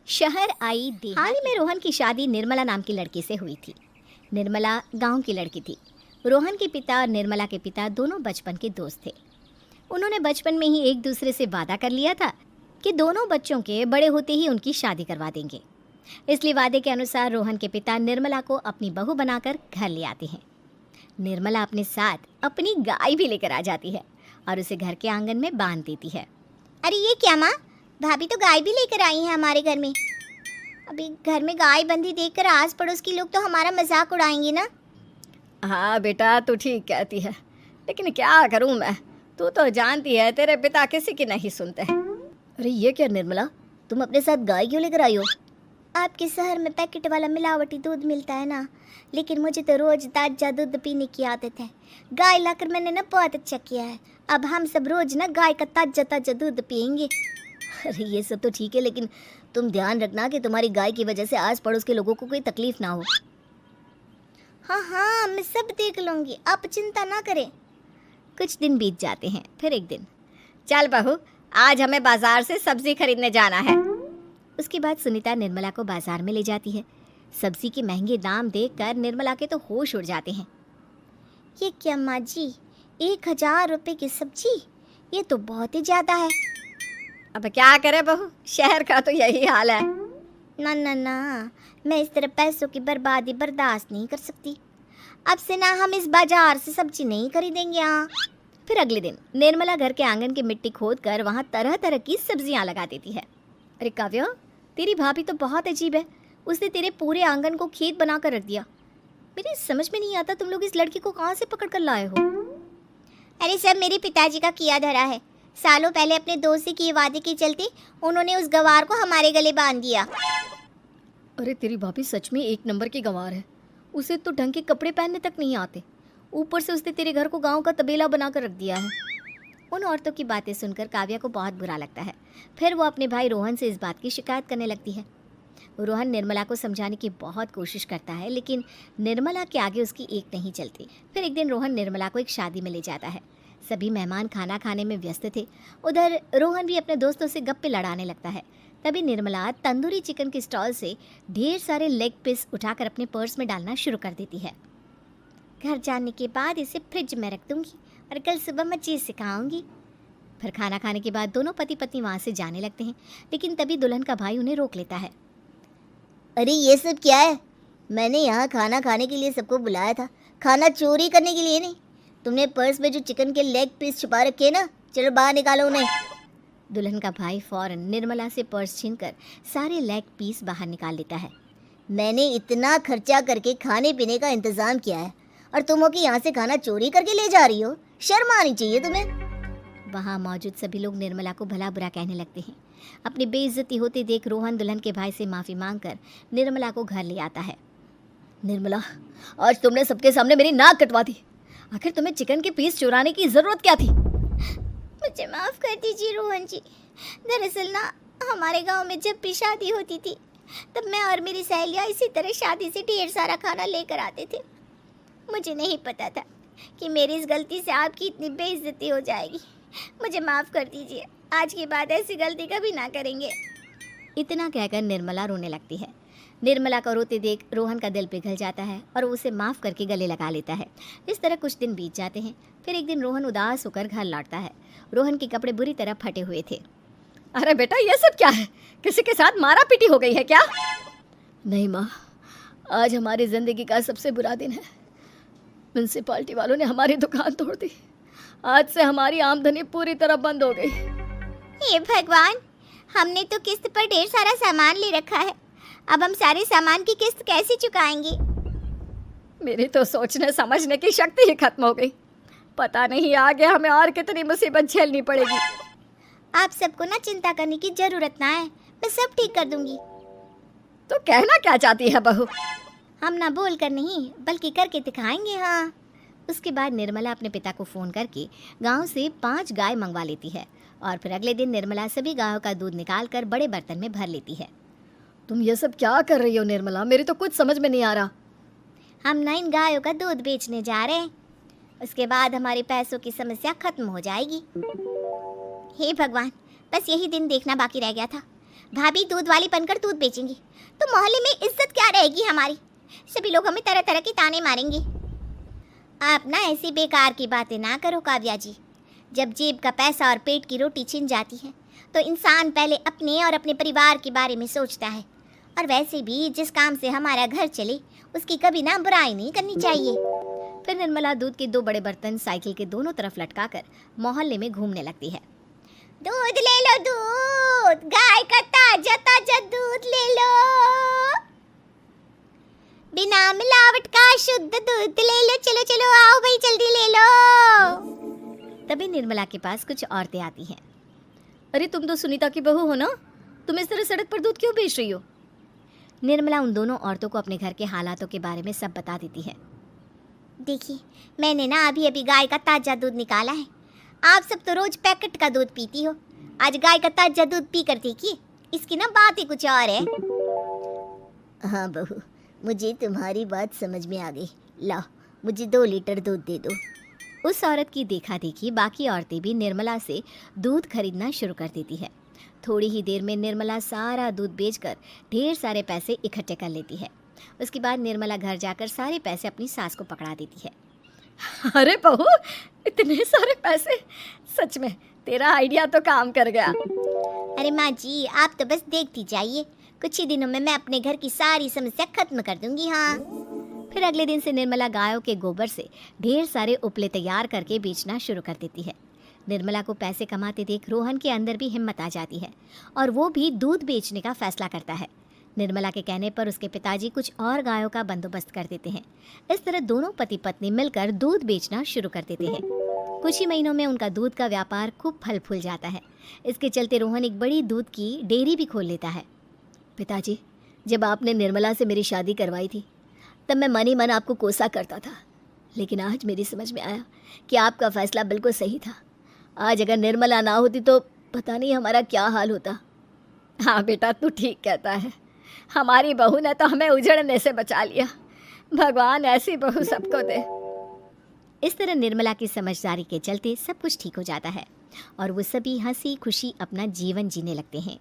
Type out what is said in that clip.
शहर आई देहात। हाल ही में रोहन की शादी निर्मला नाम की लड़की से हुई थी। निर्मला गांव की लड़की थी। रोहन के पिता और निर्मला के पिता दोनों बचपन के दोस्त थे। उन्होंने बचपन में ही एक दूसरे से वादा कर लिया था कि दोनों बच्चों के बड़े होते ही उनकी शादी करवा देंगे। इसलिए वादे के अनुसार रोहन के पिता निर्मला को अपनी बहू बनाकर घर ले आते हैं। निर्मला अपने साथ अपनी गाय भी लेकर आ जाती है और उसे घर के आंगन में बांध देती है। अरे ये क्या माँ, भाभी तो गाय भी लेकर आई हैं हमारे घर में। अभी घर में गाय बंधी देखकर आस पड़ोस के लोग तो हमारा मजाक उड़ाएंगे ना। हाँ बेटा, तू ठीक कहती है, लेकिन क्या करूँ मैं, तू तो जानती है तेरे पिता किसी की नहीं सुनते। अरे ये क्या निर्मला, तुम अपने साथ गाय क्यों लेकर आई हो? आपके शहर में पैकेट वाला मिलावटी दूध मिलता है ना, लेकिन मुझे तो रोज ताजा दूध पीने की आदत है। गाय लाकर मैंने ना बहुत अच्छा किया है। अब हम सब रोज ना गाय का ताजा ताजा दूध पियेंगे। अरे ये सब तो ठीक है, लेकिन तुम ध्यान रखना कि तुम्हारी गाय की वजह से आस पड़ोस के लोगों को कोई तकलीफ ना हो। हाँ हाँ, मैं सब देख लूँगी, आप चिंता ना करें। कुछ दिन बीत जाते हैं। फिर एक दिन, चल बहू, आज हमें बाजार से सब्जी खरीदने जाना है। उसके बाद सुनीता निर्मला को बाजार में ले जाती है। सब्जी के महंगे दाम देखकर निर्मला के तो होश उड़ जाते हैं। ये क्या माँ जी, 1000 रुपये की सब्जी, ये तो बहुत ही ज़्यादा है। अब क्या करे बहू, शहर का तो यही हाल है। ना ना ना, मैं इस तरह पैसों की बर्बादी बर्दाश्त नहीं कर सकती। अब से ना हम इस बाजार से सब्जी नहीं खरीदेंगे। यहाँ फिर अगले दिन निर्मला घर के आंगन की मिट्टी खोद कर वहाँ तरह तरह की सब्जियाँ लगा देती है। अरे काव्या, तेरी भाभी तो बहुत अजीब है, उसने तेरे पूरे आंगन को खेत बना कर रख दिया। मेरी समझ में नहीं आता तुम लोग इस लड़की को कहाँ से पकड़ कर लाए हो। अरे सब मेरे पिताजी का किया धरा है। सालों पहले अपने दोस्त से किए वादे के चलते उन्होंने उस गवार को हमारे गले बांध दिया। अरे तेरी भाभी सच में एक नंबर की गंवार है। उसे तो ढंग के कपड़े पहनने तक नहीं आते, ऊपर से उसने तेरे घर को गांव का तबेला बनाकर रख दिया है। उन औरतों की बातें सुनकर काव्या को बहुत बुरा लगता है। फिर वो अपने भाई रोहन से इस बात की शिकायत करने लगती है। रोहन निर्मला को समझाने की बहुत कोशिश करता है, लेकिन निर्मला के आगे उसकी एक नहीं चलती। फिर एक दिन रोहन निर्मला को एक शादी में ले जाता है। सभी मेहमान खाना खाने में व्यस्त थे। उधर रोहन भी अपने दोस्तों से गप्पे लड़ाने लगता है। तभी निर्मला तंदूरी चिकन के स्टॉल से ढेर सारे लेग पीस उठाकर अपने पर्स में डालना शुरू कर देती है। घर जाने के बाद इसे फ्रिज में रख दूंगी और कल सुबह मैं चीज़ सिखाऊंगी। फिर खाना खाने के बाद दोनों पति पत्नी वहाँ से जाने लगते हैं, लेकिन तभी दुल्हन का भाई उन्हें रोक लेता है। अरे ये सब क्या है? मैंने यहाँ खाना खाने के लिए सबको बुलाया था, खाना चोरी करने के लिए नहीं। तुमने पर्स में जो चिकन के लेग पीस छुपा रखे ना, चलो बाहर निकालो उन्हें। दुल्हन का भाई फौरन निर्मला से पर्स छीनकर सारे लेग पीस बाहर निकाल लेता है। मैंने इतना खर्चा करके खाने पीने का इंतजाम किया है और तुम हो कि यहाँ से खाना चोरी करके ले जा रही हो? शर्म आनी चाहिए तुम्हें। वहाँ मौजूद सभी लोग निर्मला को भला बुरा कहने लगते हैं। अपनी बेइज्जती होते देख रोहन दुल्हन के भाई से माफ़ी मांगकर निर्मला को घर ले आता है। निर्मला, आज तुमने सबके सामने मेरी नाक कटवा दी। आखिर तुम्हें चिकन के पीस चुराने की ज़रूरत क्या थी? मुझे माफ़ कर दीजिए रोहन जी। दरअसल ना, हमारे गांव में जब भी शादी होती थी तब मैं और मेरी सहेलियाँ इसी तरह शादी से ढेर सारा खाना लेकर आते थे। मुझे नहीं पता था कि मेरी इस गलती से आपकी इतनी बेइज्जती हो जाएगी। मुझे माफ़ कर दीजिए, आज के बाद ऐसी गलती कभी ना करेंगे। इतना कहकर निर्मला रोने लगती है। निर्मला को रोते देख रोहन का दिल पिघल जाता है और उसे माफ़ करके गले लगा लेता है। इस तरह कुछ दिन बीत जाते हैं। फिर एक दिन रोहन उदास होकर घर लौटता है। रोहन के कपड़े बुरी तरह फटे हुए थे। अरे बेटा, ये सब क्या है? किसी के साथ मारा पीटी हो गई है क्या? नहीं माँ, आज हमारी ज़िंदगी का सबसे बुरा दिन है। म्यूनसिपालिटी वालों ने हमारी दुकान तोड़ दी। आज से हमारी आमदनी पूरी तरह बंद हो गई। हे भगवान, हमने तो किस्त पर ढेर सारा सामान ले रखा है। अब हम सारे सामान की किस्त कैसे चुकाएंगे? मेरी तो सोचने समझने की शक्ति ही खत्म हो गई। पता नहीं आगे हमें और कितनी मुसीबत झेलनी पड़ेगी। आप सबको ना चिंता करने की जरूरत ना है, मैं सब ठीक कर दूंगी। तो कहना क्या चाहती है बहू? हम ना बोल कर नहीं बल्कि करके दिखाएंगे। हाँ। उसके बाद निर्मला अपने पिता को फ़ोन करके गांव से 5 गाय मंगवा लेती है और फिर अगले दिन निर्मला सभी गायों का दूध निकाल कर बड़े बर्तन में भर लेती है। तुम ये सब क्या कर रही हो निर्मला? मेरी तो कुछ समझ में नहीं आ रहा। हम ना इन गायों का दूध बेचने जा रहे हैं, उसके बाद हमारे पैसों की समस्या खत्म हो जाएगी। हे भगवान, बस यही दिन देखना बाकी रह गया था। भाभी दूध वाली बनकर दूध बेचेंगी तो मोहल्ले में इज्जत क्या रहेगी हमारी। सभी लोग हमें तरह तरह के ताने मारेंगे। आप ना ऐसी बेकार की बातें ना करो काव्या जी। जब जेब का पैसा और पेट की रोटी छिन जाती है तो इंसान पहले अपने और अपने परिवार के बारे में सोचता है। और वैसे भी जिस काम से हमारा घर चले उसकी कभी ना बुराई नहीं करनी चाहिए। फिर निर्मला दूध के 2 बड़े बर्तन साइकिल के दोनों तरफ लटकाकर मोहल्ले में घूमने लगती है। दूध ले लो, दूध, गाय का ताजा ताजा दूध ले लो, बिना मिलावट का शुद्ध दूध ले लो, चलो चलो आओ भाई जल्दी ले लो। तभी निर्मला के पास कुछ औरतें आती हैं। अरे तुम तो सुनीता की बहू हो ना, तुम इस तरह सड़क पर दूध क्यों बेच रही हो? निर्मला उन दोनों औरतों को अपने घर के हालातों के बारे में सब बता देती है। देखिए, मैंने ना अभी अभी गाय का ताजा दूध निकाला है। आप सब तो रोज पैकेट का दूध पीती हो, आज गाय का ताजा दूध पी कर देखिए, इसकी ना बात ही कुछ और है। हाँ बहू, मुझे तुम्हारी बात समझ में आ गई। लाओ, मुझे 2 लीटर दूध दे दो। उस औरत की देखा देखी बाकी औरतें भी निर्मला से दूध खरीदना शुरू कर देती है। थोड़ी ही देर में निर्मला सारा दूध बेचकर ढेर सारे पैसे इकट्ठे कर लेती है। उसके बाद निर्मला घर जाकर सारे पैसे अपनी सास को पकड़ा देती है। अरे बहू, इतने सारे पैसे! सच में तेरा आइडिया तो काम कर गया। अरे माँ जी, आप तो बस देखती जाइए, कुछ ही दिनों में मैं अपने घर की सारी समस्या खत्म कर दूंगी। हाँ। फिर अगले दिन से निर्मला गायों के गोबर से ढेर सारे उपले तैयार करके बेचना शुरू कर देती है। निर्मला को पैसे कमाते देख रोहन के अंदर भी हिम्मत आ जाती है और वो भी दूध बेचने का फैसला करता है। निर्मला के कहने पर उसके पिताजी कुछ और गायों का बंदोबस्त कर देते हैं। इस तरह दोनों पति पत्नी मिलकर दूध बेचना शुरू कर देते हैं। कुछ ही महीनों में उनका दूध का व्यापार खूब फल फूल जाता है। इसके चलते रोहन एक बड़ी दूध की डेयरी भी खोल लेता है। पिताजी, जब आपने निर्मला से मेरी शादी करवाई थी तब मैं मन ही मन आपको कोसा करता था, लेकिन आज मेरी समझ में आया कि आपका फैसला बिल्कुल सही था। आज अगर निर्मला ना होती तो पता नहीं हमारा क्या हाल होता। हाँ बेटा, तू ठीक कहता है, हमारी बहू ने तो हमें उजड़ने से बचा लिया। भगवान ऐसी बहू सबको दे। इस तरह निर्मला की समझदारी के चलते सब कुछ ठीक हो जाता है और वो सभी हंसी खुशी अपना जीवन जीने लगते हैं।